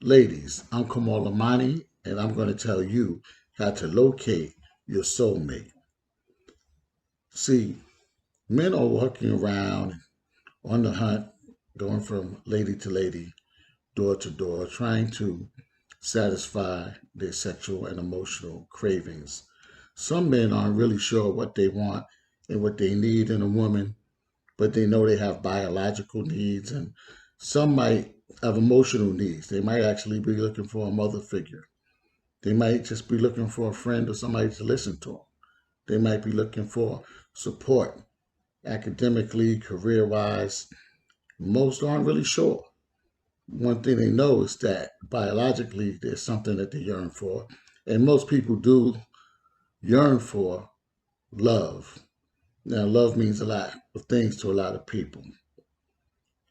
Ladies, I'm Kamal Imani, and I'm going to tell you how to locate your soulmate. See, men are walking around on the hunt, going from lady to lady, door to door, trying to satisfy their sexual and emotional cravings. Some men aren't really sure what they want and what they need in a woman, but they know they have biological needs, and some might have emotional needs. They might actually be looking for a mother figure. They might just be looking for a friend or somebody to listen to them. They might be looking for support academically, career wise. Most aren't really sure. One thing they know is that biologically there's something that they yearn for. And most people do yearn for love. Now, love means a lot of things to a lot of people.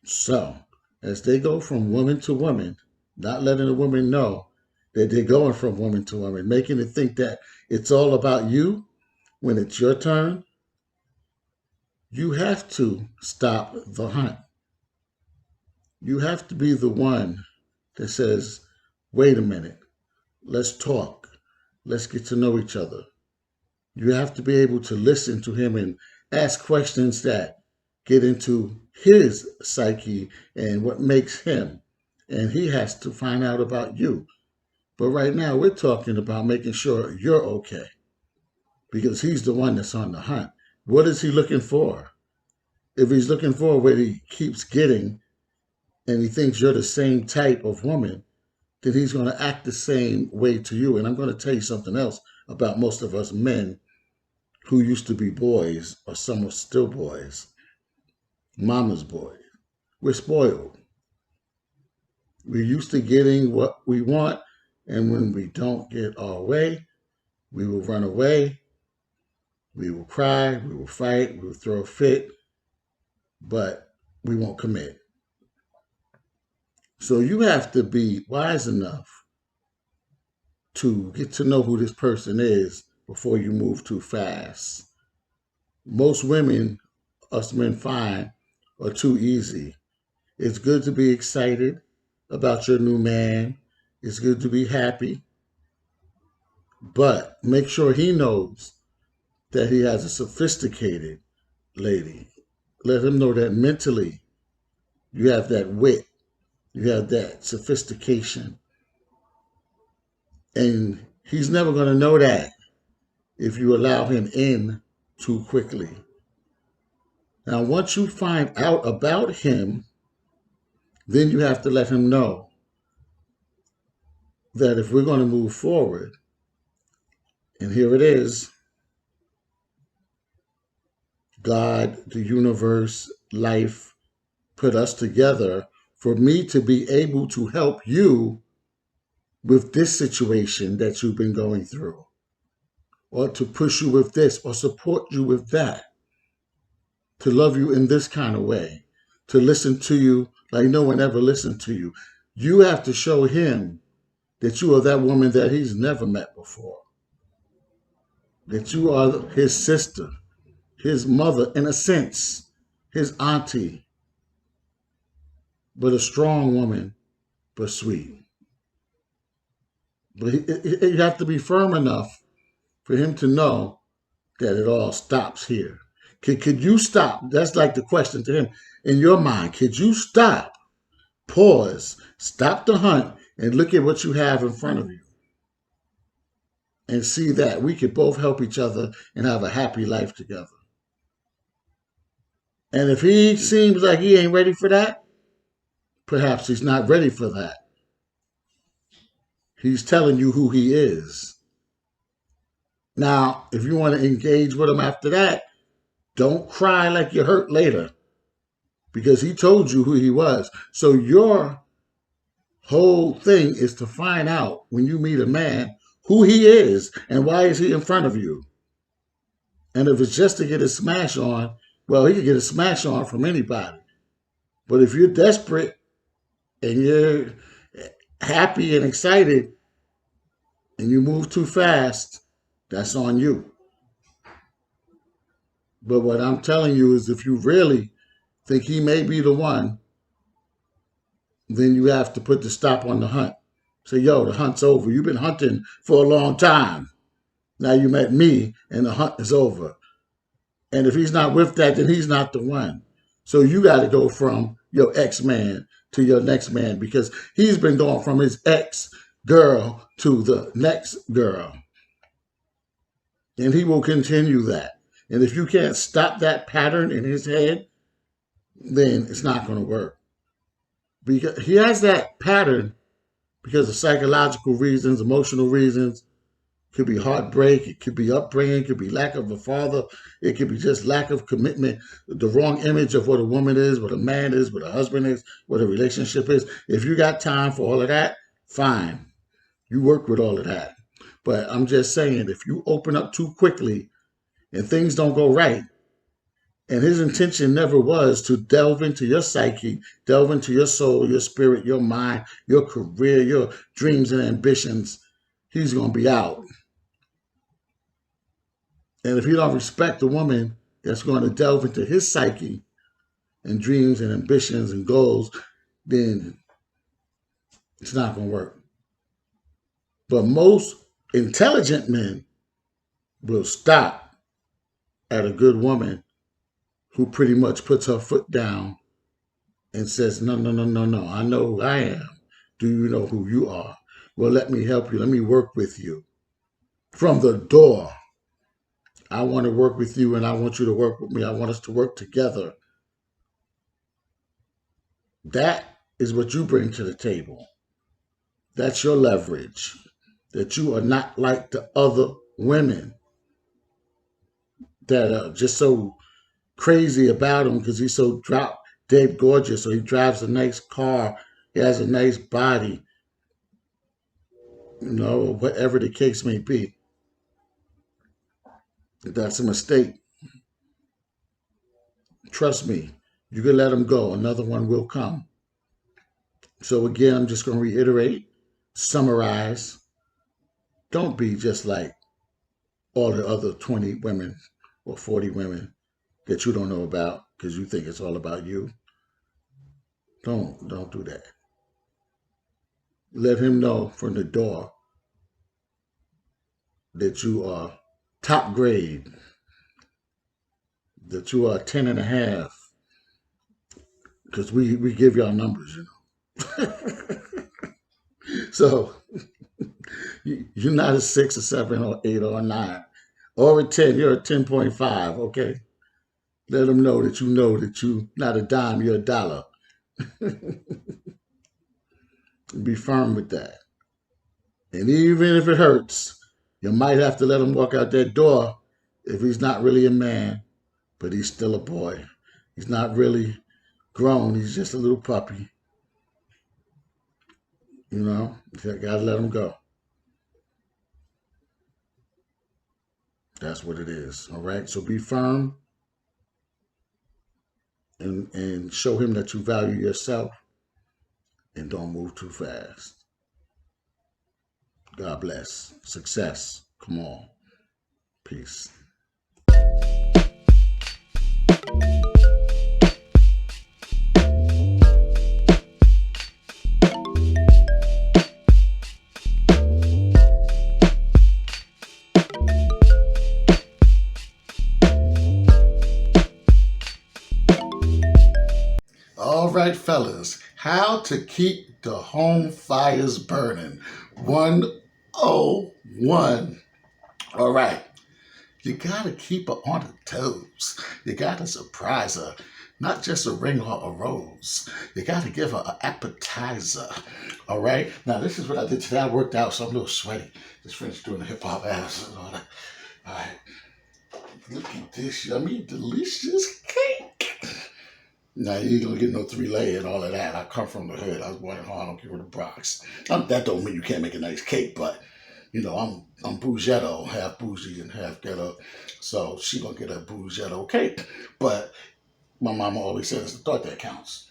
So, as they go from woman to woman, not letting the woman know that they're going from woman to woman, making it think that it's all about you when it's your turn, you have to stop the hunt. You have to be the one that says, wait a minute, let's talk, let's get to know each other. You have to be able to listen to him and ask questions that get into his psyche and what makes him. And he has to find out about you. But right now, we're talking about making sure you're okay because he's the one that's on the hunt. What is he looking for? If he's looking for what he keeps getting and he thinks you're the same type of woman, then he's going to act the same way to you. And I'm going to tell you something else about most of us men who used to be boys, or some are still boys, mama's boys. We're spoiled. We're used to getting what we want, and when we don't get our way, we will run away, we will cry, we will fight, we will throw a fit, but we won't commit. So you have to be wise enough to get to know who this person is before you move too fast. Most women, us men find, are too easy. It's good to be excited about your new man. It's good to be happy. But make sure he knows that he has a sophisticated lady. Let him know that mentally you have that wit, you have that sophistication. And he's never going to know that if you allow him in too quickly. Now, once you find out about him, then you have to let him know that if we're going to move forward, and here it is, God, the universe, life put us together for me to be able to help you with this situation that you've been going through, or to push you with this, or support you with that, to love you in this kind of way, to listen to you like no one ever listened to you. You have to show him that you are that woman that he's never met before, that you are his sister, his mother, in a sense, his auntie, but a strong woman, but sweet. But you have to be firm enough for him to know that it all stops here. Could you stop? That's like the question to him in your mind. Could you stop, pause, stop the hunt, and look at what you have in front of you and see that we could both help each other and have a happy life together? And if he seems like he ain't ready for that, perhaps he's not ready for that. He's telling you who he is. Now, if you want to engage with him after that, don't cry like you're hurt later because he told you who he was. So your whole thing is to find out when you meet a man who he is and why is he in front of you. And if it's just to get a smash on, well, he can get a smash on from anybody. But if you're desperate and you're happy and excited and you move too fast, that's on you. But what I'm telling you is if you really think he may be the one, then you have to put the stop on the hunt. Say, yo, the hunt's over. You've been hunting for a long time. Now you met me and the hunt is over. And if he's not with that, then he's not the one. So you got to go from your ex-man to your next man because he's been going from his ex-girl to the next girl. And he will continue that. And if you can't stop that pattern in his head, then it's not going to work. Because he has that pattern because of psychological reasons, emotional reasons. It could be heartbreak, it could be upbringing, it could be lack of a father, it could be just lack of commitment, the wrong image of what a woman is, what a man is, what a husband is, what a relationship is. If you got time for all of that, fine. You work with all of that. But I'm just saying, if you open up too quickly and things don't go right, and his intention never was to delve into your psyche, delve into your soul, your spirit, your mind, your career, your dreams and ambitions, he's going to be out. And if you don't respect the woman that's going to delve into his psyche and dreams and ambitions and goals, then it's not going to work. But most intelligent men will stop at a good woman who pretty much puts her foot down and says, no, no, no, no, no. I know who I am. Do you know who you are? Well, let me help you. Let me work with you. From the door, I want to work with you and I want you to work with me. I want us to work together. That is what you bring to the table. That's your leverage. That you are not like the other women that are just so crazy about him because he's so drop dead gorgeous, or he drives a nice car, he has a nice body, or whatever the case may be. That's a mistake. Trust me, you can let him go. Another one will come. So again, I'm just going to reiterate, summarize. Don't be just like all the other 20 women or 40 women that you don't know about because you think it's all about you. Don't do that. Let him know from the door that you are top grade, that you are 10 and a half, because we give y'all numbers, So you're not a 6 or 7 or 8 or a 9 or a 10. You're a 10.5, okay? Let them know that you're not a dime, you're a dollar. Be firm with that. And even if it hurts, you might have to let him walk out that door if he's not really a man, but he's still a boy. He's not really grown. He's just a little puppy. You gotta let him go. That's what it is. All right. So be firm and show him that you value yourself and don't move too fast. God bless. Success. Come on. Peace. All right, fellas, how to keep the home fires burning. 101. All right. You got to keep her on her toes. You got to surprise her. Not just a ring or a rose. You got to give her an appetizer. All right? Now, this is what I did today. I worked out, so I'm a little sweaty. Just finished doing the hip-hop ass and all that. All right. Look at this yummy, delicious cake. Now, you ain't going to get no 3-layer and all of that. I come from the hood. I was born in Harlem, here in the Bronx. That don't mean you can't make a nice cake, but I'm bougetto, half bougie and half ghetto. So she gonna get a bougetto cake. But my mama always says it's the thought that counts.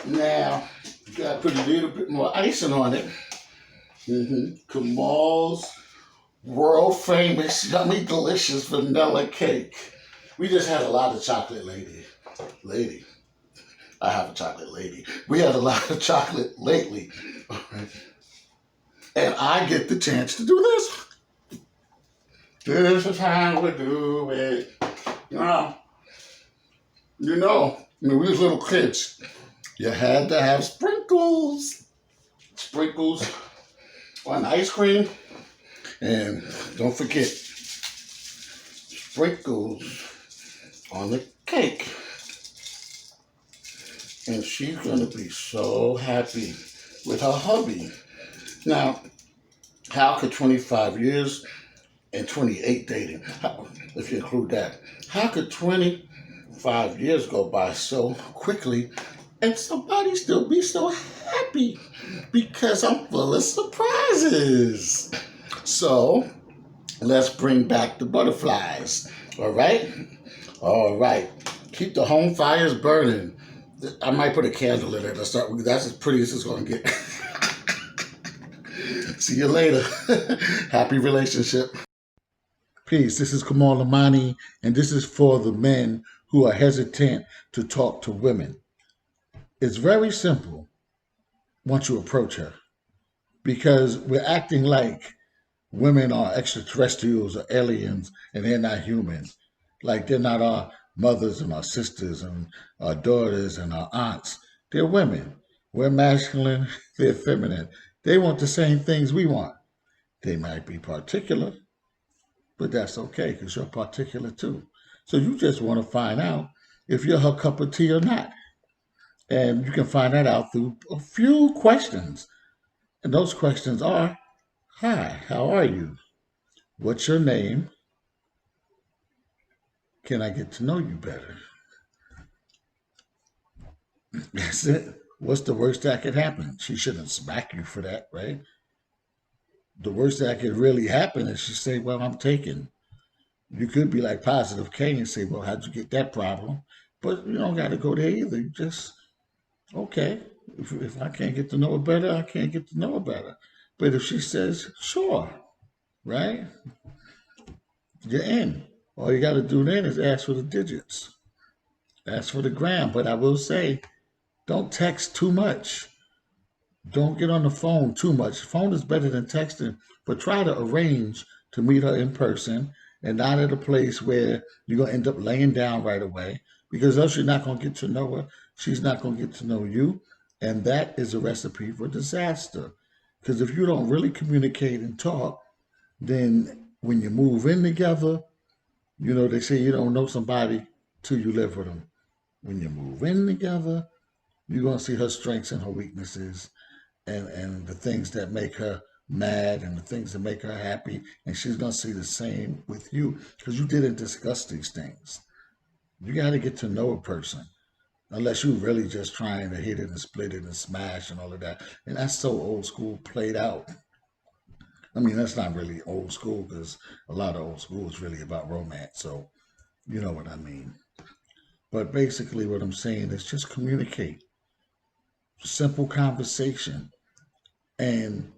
Now, you gotta put a little bit more icing on it. Kamal's world famous, yummy, delicious vanilla cake. We just had a lot of chocolate, lady. I have a chocolate lady. We had a lot of chocolate lately. All right. And I get the chance to do this. This is how we do it. You know, when we was little kids, you had to have sprinkles. Sprinkles on ice cream. And don't forget, sprinkles on the cake. And she's going to be so happy with her hubby. Now, how could 25 years and 28 dating, if you include that, how could 25 years go by so quickly and somebody still be so happy? Because I'm full of surprises. So, let's bring back the butterflies. All right? All right. Keep the home fires burning. I might put a candle in it to start with. That's as pretty as it's going to get. See you later. Happy relationship. Peace. This is Kamal Imani, and this is for the men who are hesitant to talk to women. It's very simple once you approach her because we're acting like women are extraterrestrials or aliens and they're not humans. Like they're not our mothers and our sisters and our daughters and our aunts. They're women. We're masculine, they're feminine. They want the same things we want. They might be particular, but that's okay because you're particular too. So you just want to find out if you're her cup of tea or not. And you can find that out through a few questions. And those questions are, hi, how are you? What's your name? Can I get to know you better? That's it. What's the worst that could happen? She shouldn't smack you for that, right? The worst that could really happen is she say, well, I'm taken. You could be like positive K and say, well, how'd you get that problem? But you don't got to go there either. You just, okay, if I can't get to know her better, I can't get to know her better. But if she says, sure, right, you're in. All you got to do then is ask for the digits, ask for the gram. But I will say, don't text too much. Don't get on the phone too much. Phone is better than texting, but try to arrange to meet her in person and not at a place where you're going to end up laying down right away because else you're not going to get to know her. She's not going to get to know you. And that is a recipe for disaster. Because if you don't really communicate and talk, then when you move in together, they say you don't know somebody till you live with them. When you move in together, you're going to see her strengths and her weaknesses and the things that make her mad and the things that make her happy. And she's going to see the same with you because you didn't discuss these things. You got to get to know a person unless you're really just trying to hit it and split it and smash and all of that. And that's so old school, played out. I mean, that's not really old school because a lot of old school is really about romance. So you know what I mean. But basically, what I'm saying is just communicate. Simple conversation. And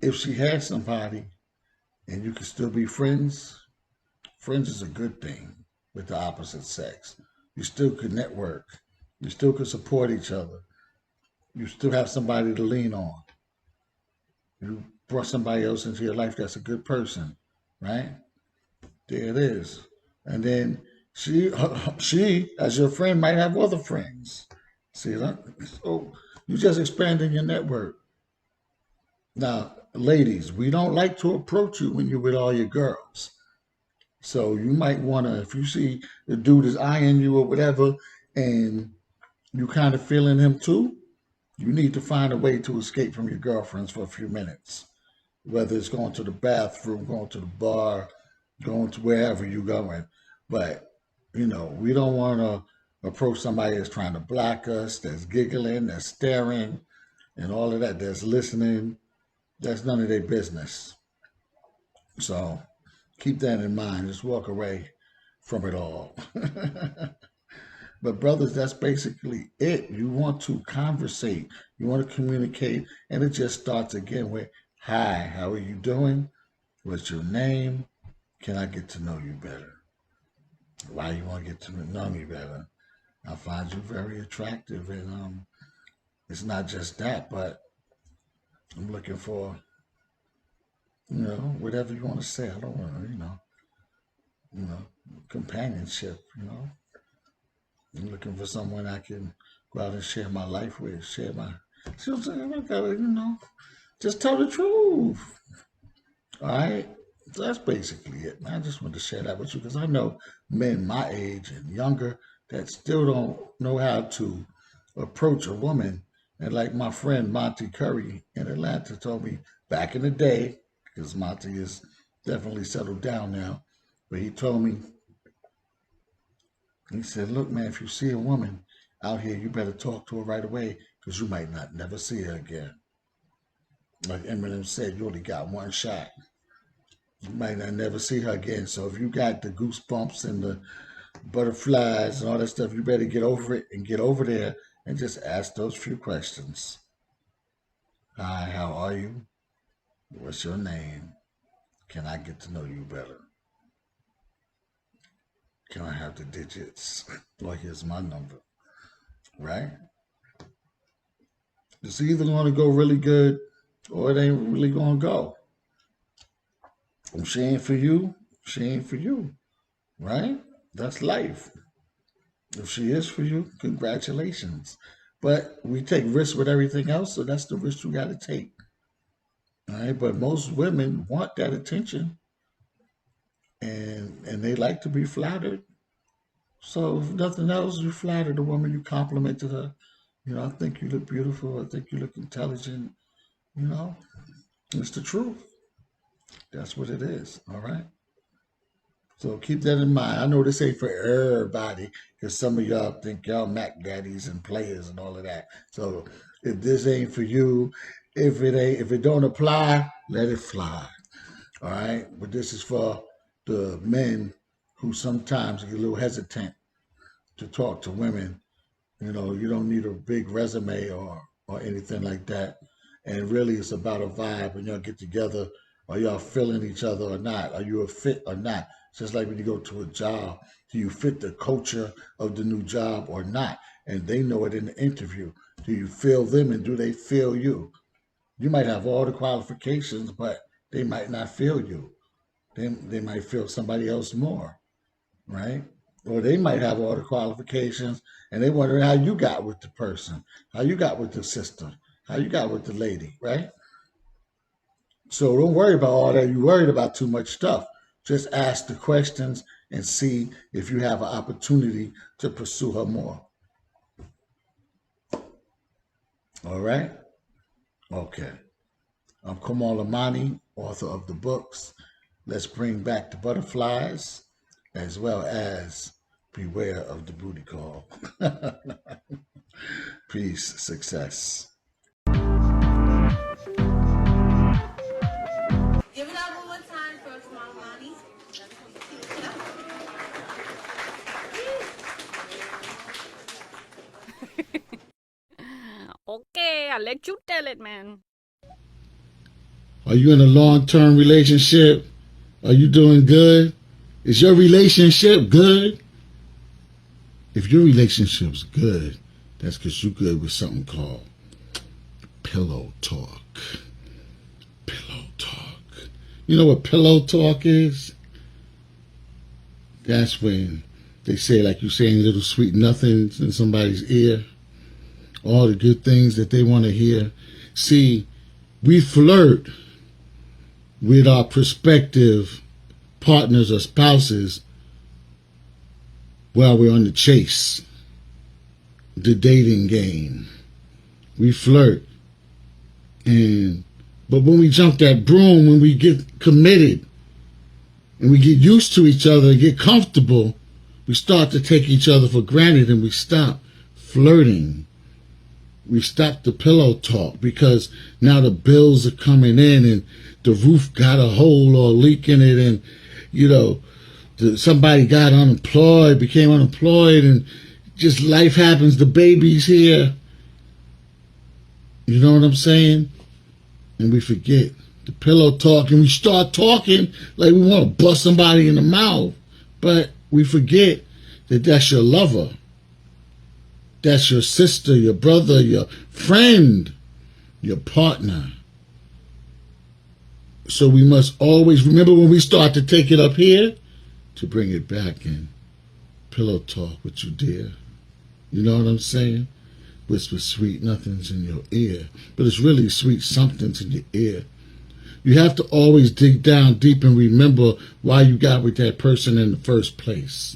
if she has somebody and you can still be friends, friends is a good thing with the opposite sex. You still could network. You still could support each other. You still have somebody to lean on. You brought somebody else into your life that's a good person, right? There it is. And then she, as your friend, might have other friends. See that? So you just expanding your network. Now, ladies, we don't like to approach you when you're with all your girls. So you might want to, if you see the dude is eyeing you or whatever, and you kind of feeling him too, you need to find a way to escape from your girlfriends for a few minutes. Whether it's going to the bathroom, going to the bar, going to wherever you're going. But, we don't want to approach somebody that's trying to block us, that's giggling, that's staring, and all of that, that's listening. That's none of their business. So keep that in mind. Just walk away from it all. But brothers, that's basically it. You want to conversate, you want to communicate, and it just starts again with, hi, how are you doing? What's your name? Can I get to know you better? Why you want to get to know me better? I find you very attractive, and it's not just that, but I'm looking for whatever you want to say. I don't want to, you know, companionship. I'm looking for someone I can go out and share my life with, share my. See what I'm saying? I gotta, just tell the truth. All right. So that's basically it, man. I just wanted to share that with you because I know men my age and younger that still don't know how to approach a woman. And like my friend Monty Curry in Atlanta told me back in the day, because Monty is definitely settled down now, but he told me, he said, look, man, if you see a woman out here, you better talk to her right away because you might not never see her again. Like Eminem said, you only got one shot. You might not never see her again. So if you got the goosebumps and the butterflies and all that stuff, you better get over it and get over there and just ask those few questions. Hi, how are you? What's your name? Can I get to know you better? Can I have the digits? Or here's my number, right? It's either going to go really good or it ain't really going to go. If she ain't for you, she ain't for you, right? That's life. If she is for you, congratulations. But we take risks with everything else, so that's the risk you got to take. All right, but most women want that attention, and they like to be flattered. So if nothing else, you flatter the woman, you complimented her. I think you look beautiful. I think you look intelligent. You know, it's the truth. That's what it is. All right. So keep that in mind. I know this ain't for everybody because some of y'all think y'all Mac daddies and players and all of that. So if this ain't for you, if it don't apply, let it fly. All right. But this is for the men who sometimes get a little hesitant to talk to women. You don't need a big resume or anything like that. And really, it's about a vibe when y'all get together. Are y'all feeling each other or not? Are you a fit or not? Just like when you go to a job, do you fit the culture of the new job or not? And they know it in the interview. Do you feel them and do they feel you? You might have all the qualifications, but they might not feel you. They might feel somebody else more, right? Or they might have all the qualifications and they wonder how you got with the person, how you got with the sister, how you got with the lady, right? So don't worry about all that. You're worried about too much stuff. Just ask the questions and see if you have an opportunity to pursue her more. All right? Okay. I'm Kamal Imani, author of the books Let's Bring Back the Butterflies, as well as Beware of the Booty Call. Peace, success. Give it up one more time for Kamal Imani. Okay, I'll let you tell it, man. Are you in a long-term relationship? Are you doing good? Is your relationship good? If your relationship's good, that's because you're good with something called pillow talk. Pillow talk. You know what pillow talk is? That's when they say, like you saying little sweet nothings in somebody's ear. All the good things that they want to hear. See, we flirt with our prospective partners or spouses while we're on the chase, the dating game. We flirt. But when we jump that broom, when we get committed and we get used to each other and get comfortable, we start to take each other for granted and we stop flirting. We stop the pillow talk because now the bills are coming in and the roof got a hole or a leak in it, and somebody got unemployed, became unemployed, and just life happens. The baby's here. You know what I'm saying? And we forget the pillow talk and we start talking like we want to bust somebody in the mouth. But we forget that that's your lover. That's your sister, your brother, your friend, your partner. So we must always remember when we start to take it up here, to bring it back in. Pillow talk with you, dear. You know what I'm saying? Whisper sweet nothings in your ear, but it's really sweet somethings in your ear. You have to always dig down deep and remember why you got with that person in the first place.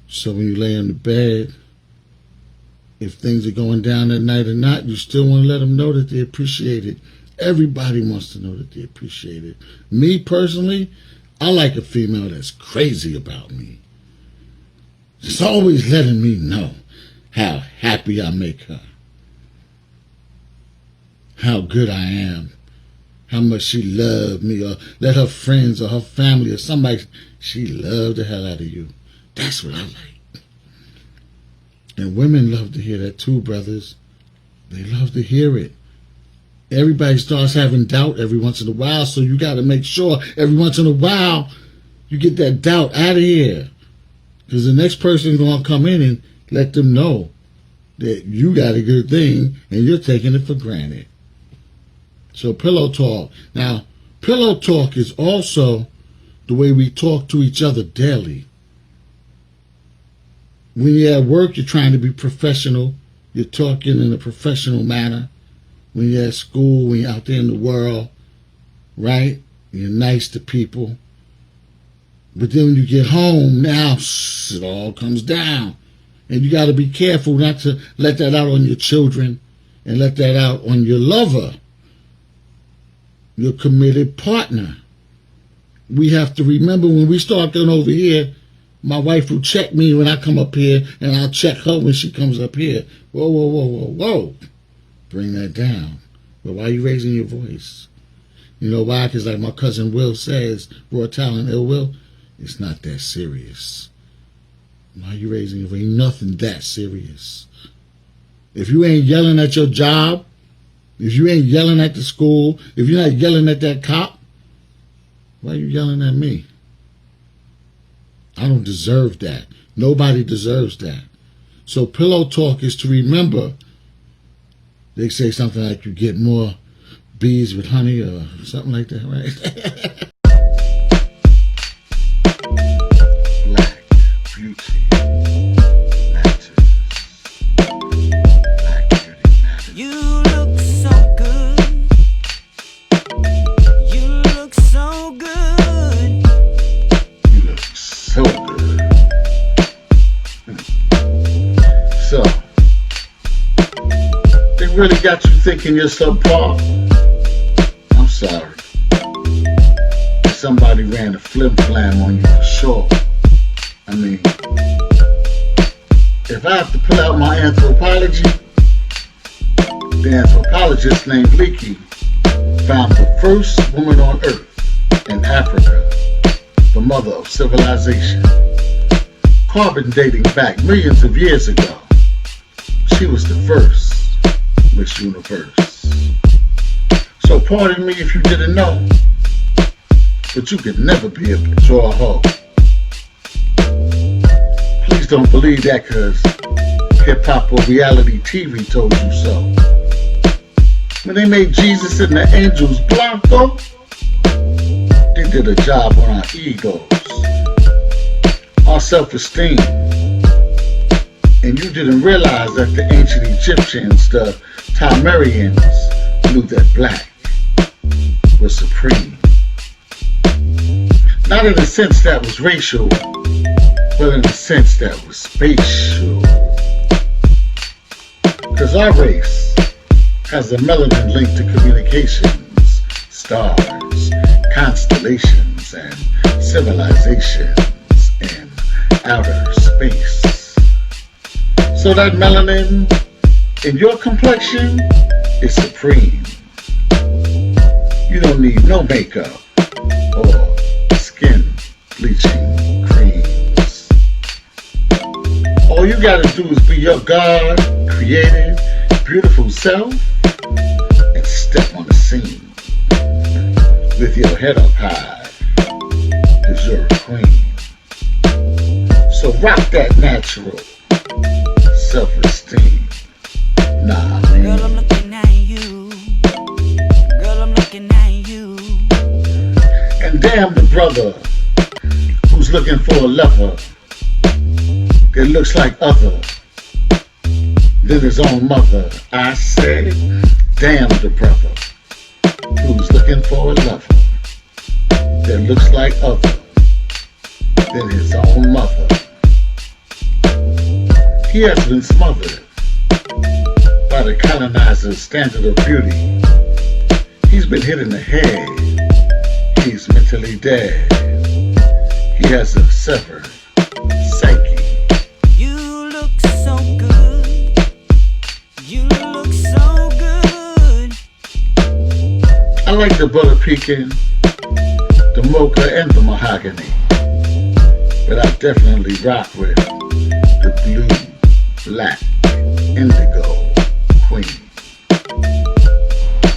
So when you lay in the bed, if things are going down at night or not, you still want to let them know that they appreciate it. Everybody wants to know that they appreciate it. Me personally, I like a female that's crazy about me. Just always letting me know how happy I make her, how good I am, how much she loved me, or let her friends or her family or somebody, she loved the hell out of you. That's what I like. And women love to hear that too, brothers. They love to hear it. Everybody starts having doubt every once in a while, so you got to make sure every once in a while you get that doubt out of here. Because the next person is going to come in and let them know that you got a good thing and you're taking it for granted. So pillow talk. Now, pillow talk is also the way we talk to each other daily. When you're at work, you're trying to be professional. You're talking in a professional manner. When you're at school, when you're out there in the world, right? You're nice to people. But then when you get home, now it all comes down. And you got to be careful not to let that out on your children and let that out on your lover, your committed partner. We have to remember when we start going over here, my wife will check me when I come up here, and I'll check her when she comes up here. Whoa, whoa, whoa, whoa, whoa. Bring that down. But why are you raising your voice? You know why? Because like my cousin Will says, raw talent, ill will, it's not that serious. Why are you raising your voice? Ain't nothing that serious. If you ain't yelling at your job, if you ain't yelling at the school, if you're not yelling at that cop, why are you yelling at me? I don't deserve that. Nobody deserves that. So pillow talk is to remember. They say something like you get more bees with honey or something like that, right? Black beauty matters. Black beauty matters. You look so good. You look so good. You look so good. So, they really got you thinking you're subpar? I'm sorry. Somebody ran a flim-flam on you for sure. I mean, if I have to pull out my anthropology, the anthropologist named Leakey found the first woman on Earth in Africa, the mother of civilization. Carbon dating back millions of years ago. She was the first Miss Universe. So pardon me if you didn't know, but you could never be a draw hoe. Please don't believe that because hip-hop or reality TV told you so. When they made Jesus and the angels blanco, they did a job on our egos, our self-esteem. And you didn't realize that the ancient Egyptians, the Timerians, knew that black was supreme. Not in a sense that was racial, but in a sense that was spatial. Because our race has a melanin linked to communications, stars, constellations, and civilizations in outer space. So that melanin in your complexion is supreme. You don't need no makeup or skin bleaching creams. All you gotta do is be your God, creative, beautiful self, and step on the scene with your head up high, cause you're a queen. So rock that natural self-esteem. Nah, man. Girl, I'm looking at you. Girl, I'm Damn the brother who's looking for a lover that looks like other than his own mother. I say, damn the brother who's looking for a lover that looks like other than his own mother. He has been smothered by the colonizer's standard of beauty. He's been hit in the head. He's mentally dead. He has a severed psyche. You look so good. You look so good. I like the butter pecan, the mocha, and the mahogany. But I definitely rock with the blue, black, indigo queen.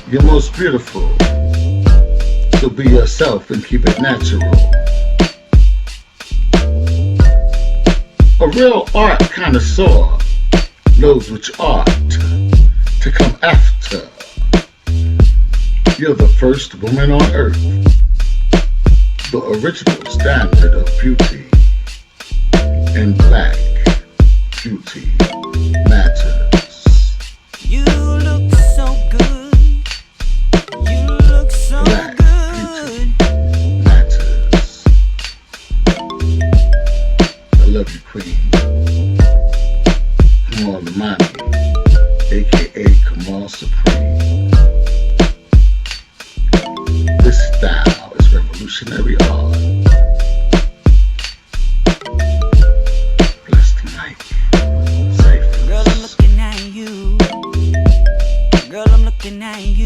You're most beautiful, so be yourself and keep it natural. A real art connoisseur knows which art to come after. You're the first woman on earth, the original standard of beauty, and black beauty matters. You look so good. You look so Black good. beauty matters. I love you, Queen. Kamal Imani, aka Kamal Supreme. This style is revolutionary art. Bless the mic. Safe. Girl, I'm looking at you. Girl, I'm looking at you.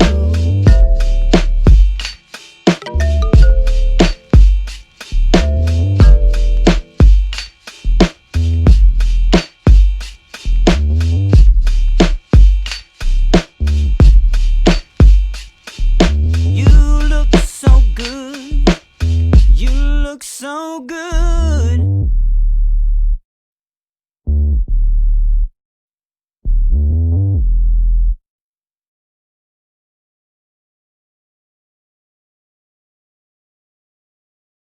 You look so good. You look so good.